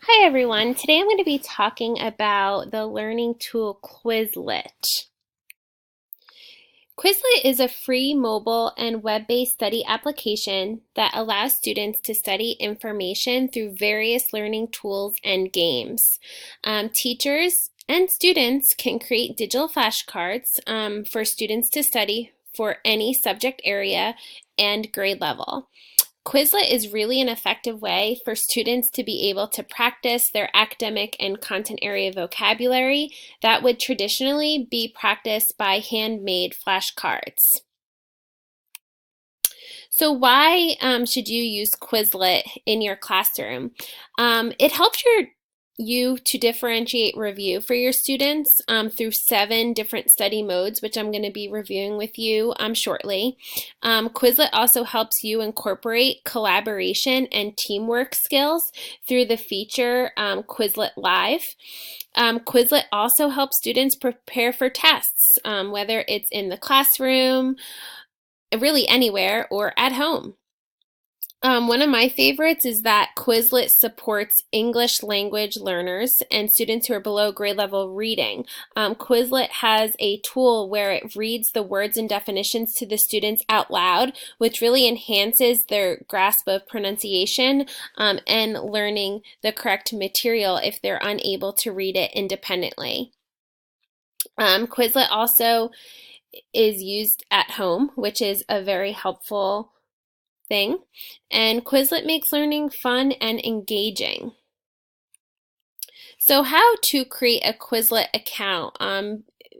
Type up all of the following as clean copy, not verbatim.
Hi everyone, today I'm going to be talking about the learning tool Quizlet. Quizlet is a free mobile and web-based study application that allows students to study information through various learning tools and games. Teachers and students can create digital flashcards for students to study for any subject area and grade level. Quizlet is really an effective way for students to be able to practice their academic and content area vocabulary that would traditionally be practiced by handmade flashcards. So why should you use Quizlet in your classroom? It helps you to differentiate review for your students through 7 different study modes, which I'm going to be reviewing with you shortly. Quizlet also helps you incorporate collaboration and teamwork skills through the feature Quizlet Live. Quizlet also helps students prepare for tests, whether it's in the classroom, really anywhere, or at home. One of my favorites is that Quizlet supports English language learners and students who are below grade level reading. Quizlet has a tool where it reads the words and definitions to the students out loud, which really enhances their grasp of pronunciation and learning the correct material if they're unable to read it independently. Quizlet also is used at home, which is a very helpful thing. And Quizlet makes learning fun and engaging. So how to create a Quizlet account?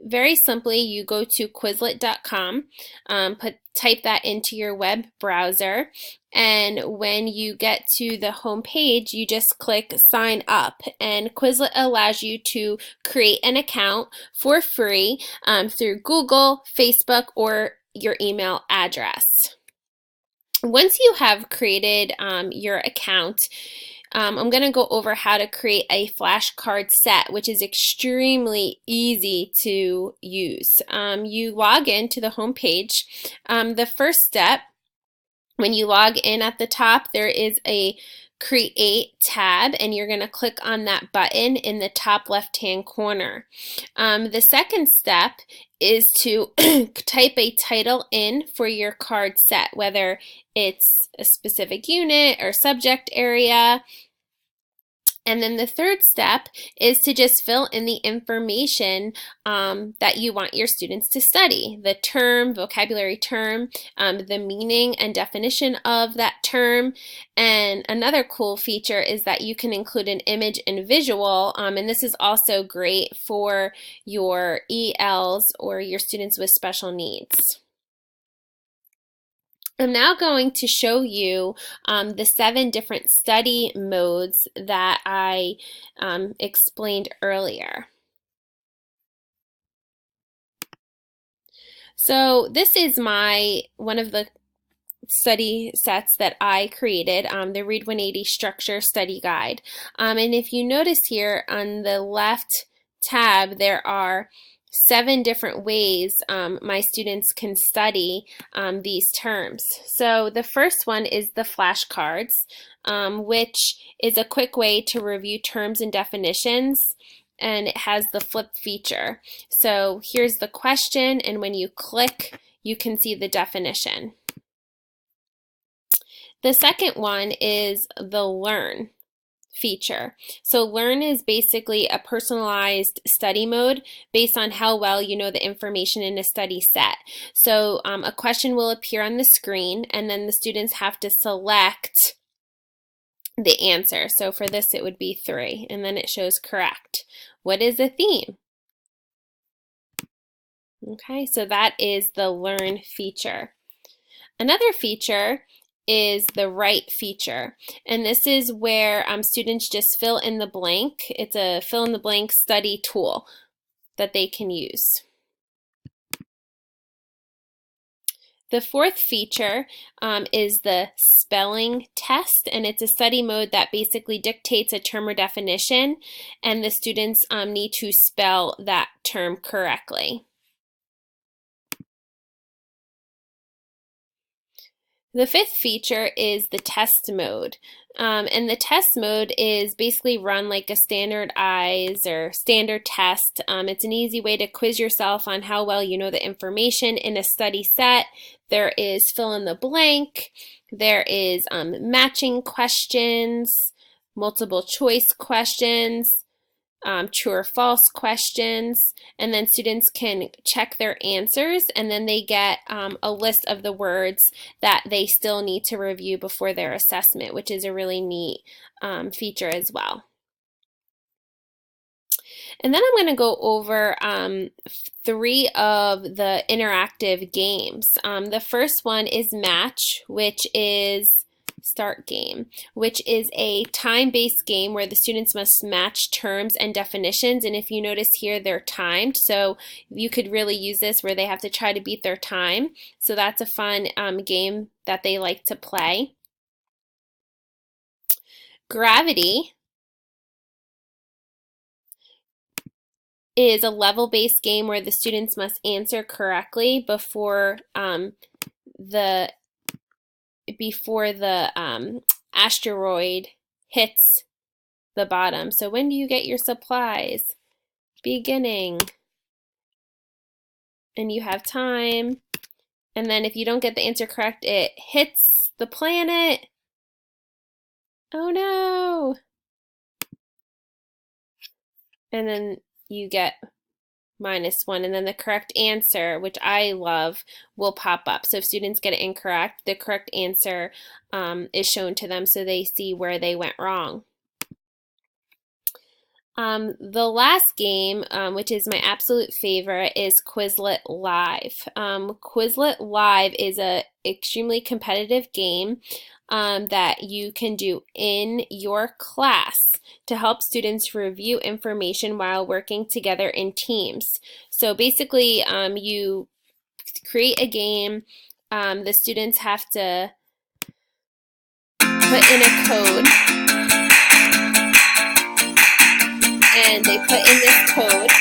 Very simply, you go to Quizlet.com, type that into your web browser, and when you get to the home page, you just click sign up, and Quizlet allows you to create an account for free through Google, Facebook, or your email address. Once you have created your account, I'm going to go over how to create a flashcard set, which is extremely easy to use. You log into the home page. The first step, when you log in at the top, there is a Create tab, and you're going to click on that button in the top left-hand corner. The second step is to type a title in for your card set, whether it's a specific unit or subject area. And then the third step is to just fill in the information that you want your students to study. The term, vocabulary term, the meaning and definition of that term. And another cool feature is that you can include an image and visual, and this is also great for your ELs or your students with special needs. I'm now going to show you the 7 different study modes that I explained earlier. So this is one of the study sets that I created, the Read 180 Structure Study Guide. And if you notice here on the left tab, there are 7 different ways my students can study these terms. So the first one is the flashcards, which is a quick way to review terms and definitions, and it has the flip feature. So here's the question, and when you click, you can see the definition. The second one is the Learn feature. So Learn is basically a personalized study mode based on how well you know the information in a study set. So a question will appear on the screen, and then the students have to select the answer. So for this it would be 3, and then it shows correct. What is a theme? Okay, so that is the Learn feature. Another feature is the Write feature, and this is where students just fill in the blank. It's a fill in the blank study tool that they can use. The fourth feature is the spelling test, and it's a study mode that basically dictates a term or definition, and the students need to spell that term correctly. The fifth feature is the test mode. And the test mode is basically run like a standardized or standard test. It's an easy way to quiz yourself on how well you know the information in a study set. There is fill in the blank. There is matching questions, multiple choice questions, true or false questions, and then students can check their answers, and then they get a list of the words that they still need to review before their assessment, which is a really neat feature as well. And then I'm going to go over 3 of the interactive games. The first one is Match, which is Start Game, which is a time-based game where the students must match terms and definitions. And if you notice here, they're timed, so you could really use this where they have to try to beat their time. So that's a fun game that they like to play. Gravity is a level-based game where the students must answer correctly before the asteroid hits the bottom. So when do you get your supplies? Beginning. And you have time. And then if you don't get the answer correct, it hits the planet. Oh no. And then you get -1, and then the correct answer, which I love, will pop up. So if students get it incorrect, the correct answer is shown to them so they see where they went wrong. The last game, which is my absolute favorite, is Quizlet Live. Quizlet Live is an extremely competitive game that you can do in your class to help students review information while working together in teams. So basically, you create a game. The students have to put in a code, and they put in this code.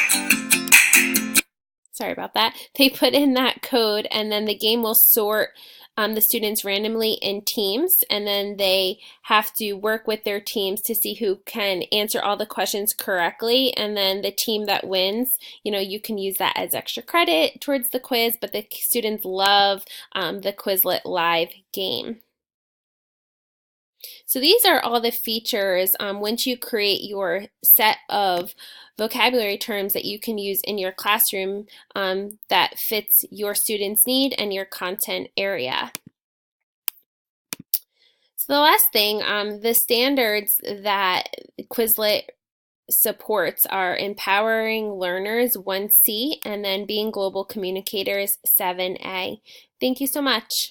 Sorry about that. They put in that code, and then the game will sort the students randomly in teams, and then they have to work with their teams to see who can answer all the questions correctly, and then the team that wins, you can use that as extra credit towards the quiz, but the students love the Quizlet Live game. So these are all the features once you create your set of vocabulary terms that you can use in your classroom that fits your students' need and your content area. So the last thing, the standards that Quizlet supports are Empowering Learners 1C and then Being Global Communicators 7A. Thank you so much.